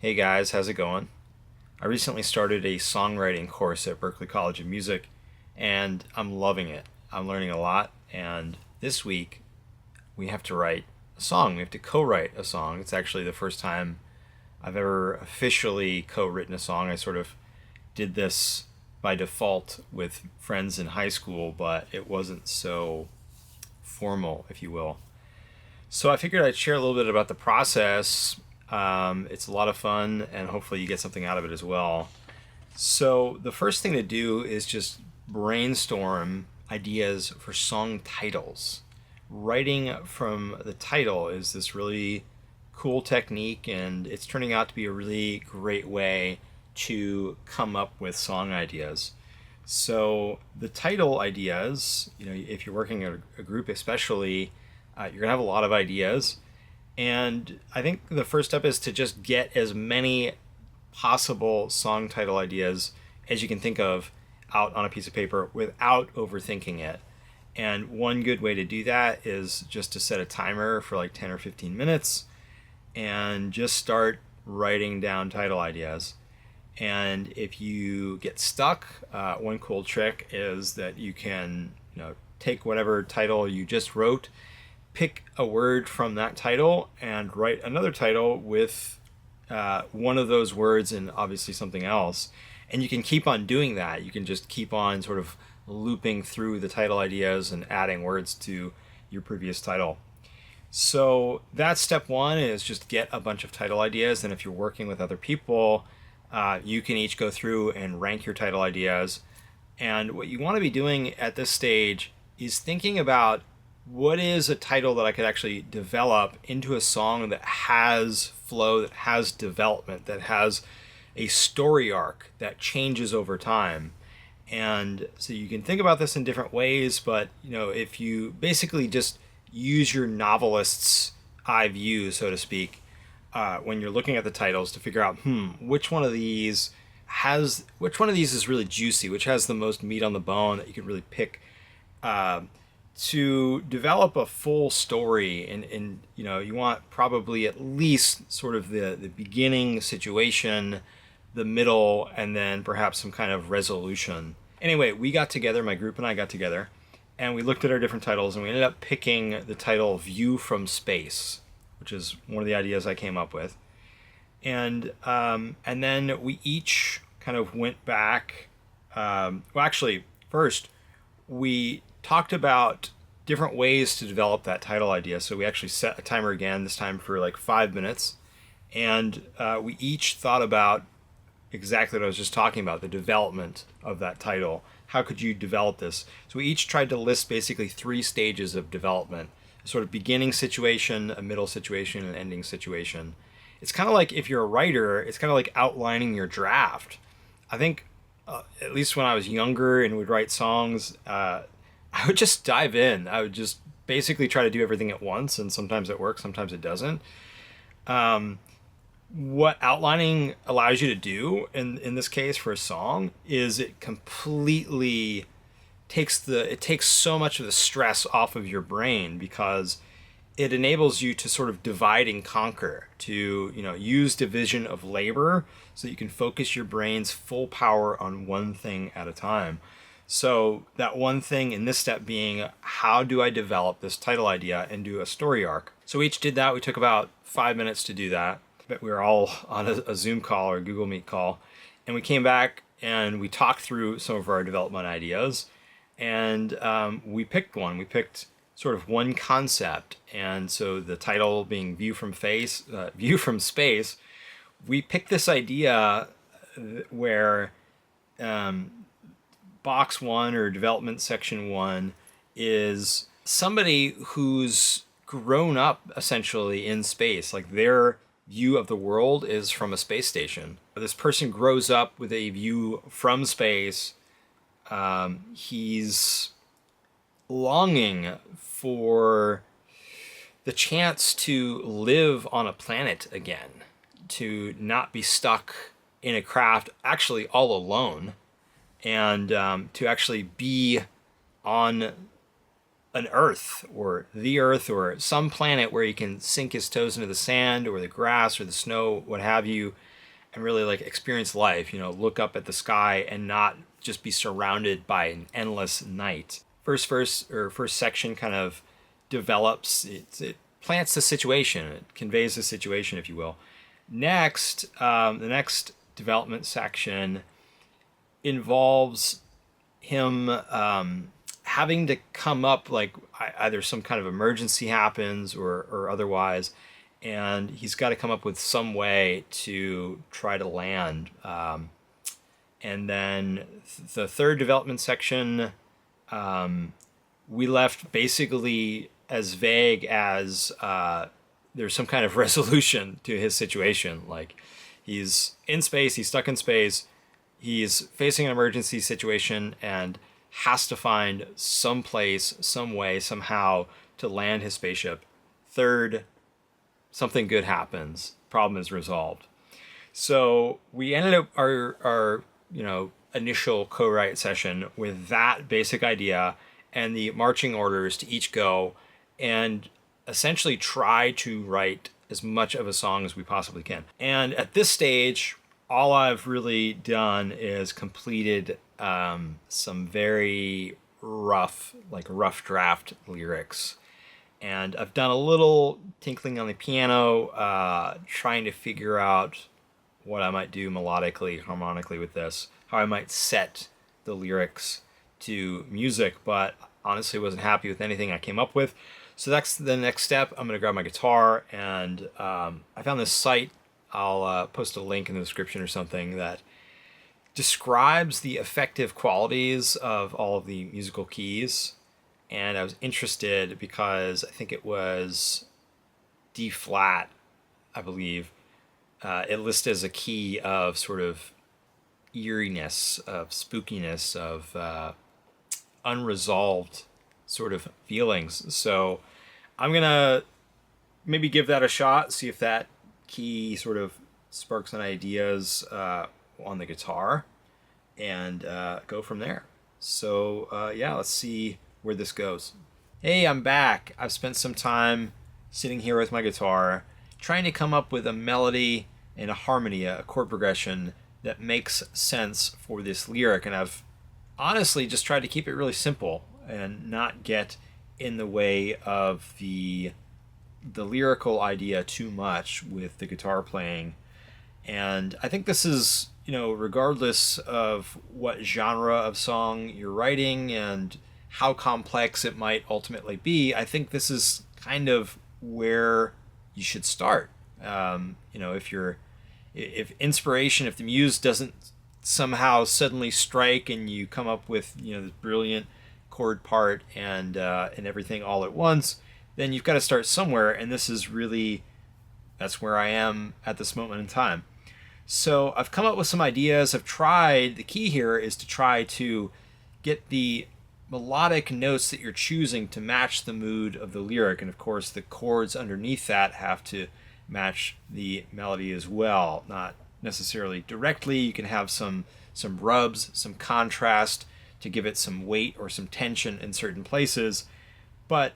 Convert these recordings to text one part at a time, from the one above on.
Hey guys, how's it going? I recently started a songwriting course at Berklee College of Music, and I'm loving it. I'm learning a lot, and this week we have to write a song. We have to co write a song. It's actually the first time I've ever officially co written a song. I sort of did this by default with friends in high school, but it wasn't so formal, if you will. So I figured I'd share a little bit about the process. It's a lot of fun, and hopefully you get something out of it as well. So the first thing to do is just brainstorm ideas for song titles. Writing from the title is this really cool technique, and it's turning out to be a really great way to come up with song ideas. So the title ideas, if you're working in a group especially, you're gonna have a lot of ideas, and I think the first step is to just get as many possible song title ideas as you can think of out on a piece of paper without overthinking it. And one good way to do that is just to set a timer for like 10 or 15 minutes and just start writing down title ideas. And if you get stuck, one cool trick is that you can, take whatever title you just wrote, pick a word from that title, and write another title with one of those words and obviously something else. And you can keep on doing that. You can just keep on sort of looping through the title ideas and adding words to your previous title. So that's step one, is just get a bunch of title ideas. And if you're working with other people, you can each go through and rank your title ideas. And what you want to be doing at this stage is thinking about what is a title that I could actually develop into a song that has flow, that has development, that has a story arc that changes over time. And so you can think about this in different ways, but if you basically just use your novelist's eye view, so to speak, when you're looking at the titles to figure out, which one of these is really juicy, which has the most meat on the bone that you can really pick to develop a full story. And you want probably at least sort of the beginning situation, the middle, and then perhaps some kind of resolution. Anyway, we got together, my group and I got together, and we looked at our different titles, and we ended up picking the title View from Space, which is one of the ideas I came up with. And then we each kind of went back. Actually, first we talked about different ways to develop that title idea. So we actually set a timer again, this time for like 5 minutes, and we each thought about exactly what I was just talking about, the development of that title. How could you develop this? So we each tried to list basically 3 stages of development: a sort of beginning situation, a middle situation, and an ending situation. It's kind of like, if you're a writer, it's kind of like outlining your draft. I think, at least when I was younger and would write songs, I would just dive in. I would just basically try to do everything at once, and sometimes it works, sometimes it doesn't. What outlining allows you to do in this case for a song is it completely takes so much of the stress off of your brain, because it enables you to sort of divide and conquer, to use division of labor so that you can focus your brain's full power on one thing at a time. So that one thing in this step being, how do I develop this title idea and do a story arc? So we each did that. We took about 5 minutes to do that, but we were all on a Zoom call or a Google Meet call, and we came back and we talked through some of our development ideas, and we picked one. We picked sort of one concept, and so the title being View from Space. We picked this idea where box one, or development section one, is somebody who's grown up essentially in space. Like, their view of the world is from a space station. This person grows up with a view from space. He's longing for the chance to live on a planet again, to not be stuck in a craft, actually all alone, and to actually be on an Earth or some planet where he can sink his toes into the sand or the grass or the snow, what have you, and really like experience life, look up at the sky and not just be surrounded by an endless night. First section kind of develops, it plants the situation, it conveys the situation, if you will. Next, the next development section involves him having to come up, like either some kind of emergency happens or otherwise, and he's got to come up with some way to try to land. And then the third development section, we left basically as vague as there's some kind of resolution to his situation. Like, he's in space, he's stuck in space, he's facing an emergency situation and has to find some place, some way, somehow to land his spaceship. Third, something good happens, problem is resolved. So we ended up our initial co-write session with that basic idea and the marching orders to each go and essentially try to write as much of a song as we possibly can. And at this stage, all I've really done is completed some very rough draft lyrics. And I've done a little tinkling on the piano, trying to figure out what I might do melodically, harmonically with this, how I might set the lyrics to music, but honestly wasn't happy with anything I came up with. So that's the next step. I'm going to grab my guitar, and I found this site. I'll post a link in the description or something that describes the effective qualities of all of the musical keys. And I was interested because I think it was D flat, I believe. It listed as a key of sort of eeriness, of spookiness, of unresolved sort of feelings. So I'm going to maybe give that a shot, see if that key sort of sparks some ideas on the guitar, and go from there. So yeah, let's see where this goes. Hey, I'm back. I've spent some time sitting here with my guitar trying to come up with a melody and a harmony, a chord progression that makes sense for this lyric. And I've honestly just tried to keep it really simple and not get in the way of the lyrical idea too much with the guitar playing. And I think this is, regardless of what genre of song you're writing and how complex it might ultimately be, I think this is kind of where you should start. If inspiration, if the muse doesn't somehow suddenly strike and you come up with, this brilliant chord part and everything all at once, then you've got to start somewhere. And this is really, that's where I am at this moment in time. So I've come up with some ideas. The key here is to try to get the melodic notes that you're choosing to match the mood of the lyric. And of course, the chords underneath that have to match the melody as well. Not necessarily directly. You can have some rubs, some contrast to give it some weight or some tension in certain places. But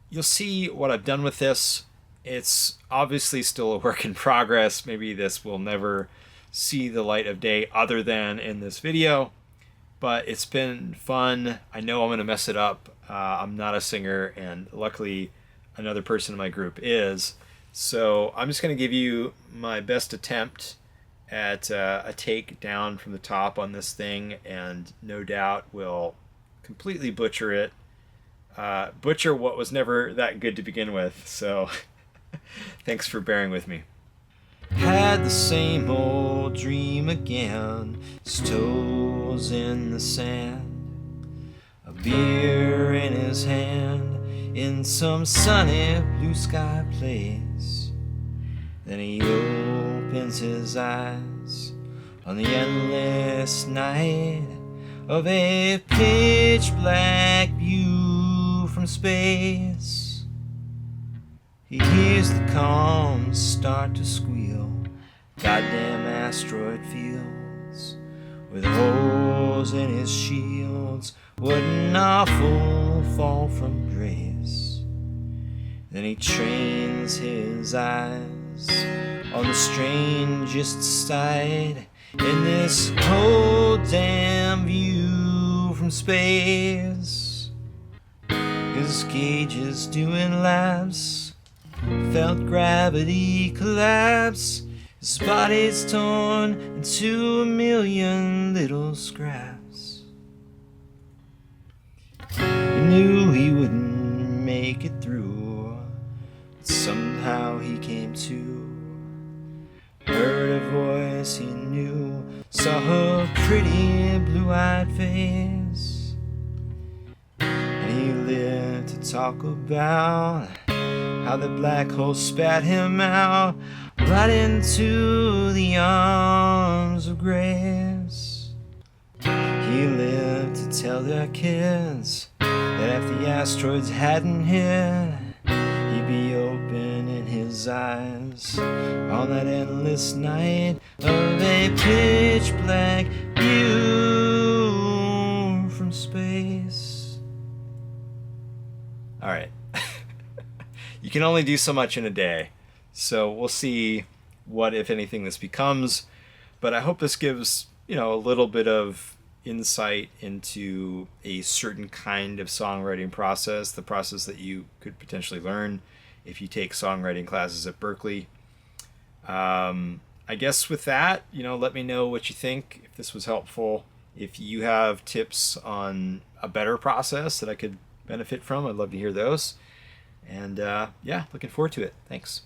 you'll see what I've done with this. It's obviously still a work in progress. Maybe this will never see the light of day other than in this video, but it's been fun. I know I'm going to mess it up. I'm not a singer, and luckily another person in my group is. So I'm just going to give you my best attempt at a take down from the top on this thing, and no doubt will completely butcher it. Butcher what was never that good to begin with. So thanks for bearing with me. Had the same old dream again, his toes in the sand, a beer in his hand, in some sunny blue sky place. Then he opens his eyes on the endless night of a pitch black view from space. He hears the comms start to squeal, goddamn asteroid fields with a hole arrows and his shields. What an awful fall from grace. Then he trains his eyes on the strangest sight in this cold damn view from space. His gauges doing laps, felt gravity collapse. His body's torn into a million little scraps. He knew he wouldn't make it through, but somehow he came to. Heard a voice he knew, saw her pretty blue-eyed face, and he lived to talk about how the black hole spat him out right into the arms of grace. He lived to tell their kids that if the asteroids hadn't hit, he'd be open in his eyes on that endless night of a pitch black view from space. All right. You can only do so much in a day, so we'll see what, if anything, this becomes. But I hope this gives, a little bit of insight into a certain kind of songwriting process, the process that you could potentially learn if you take songwriting classes at Berklee. I guess with that, let me know what you think, if this was helpful. If you have tips on a better process that I could benefit from, I'd love to hear those. And looking forward to it. Thanks.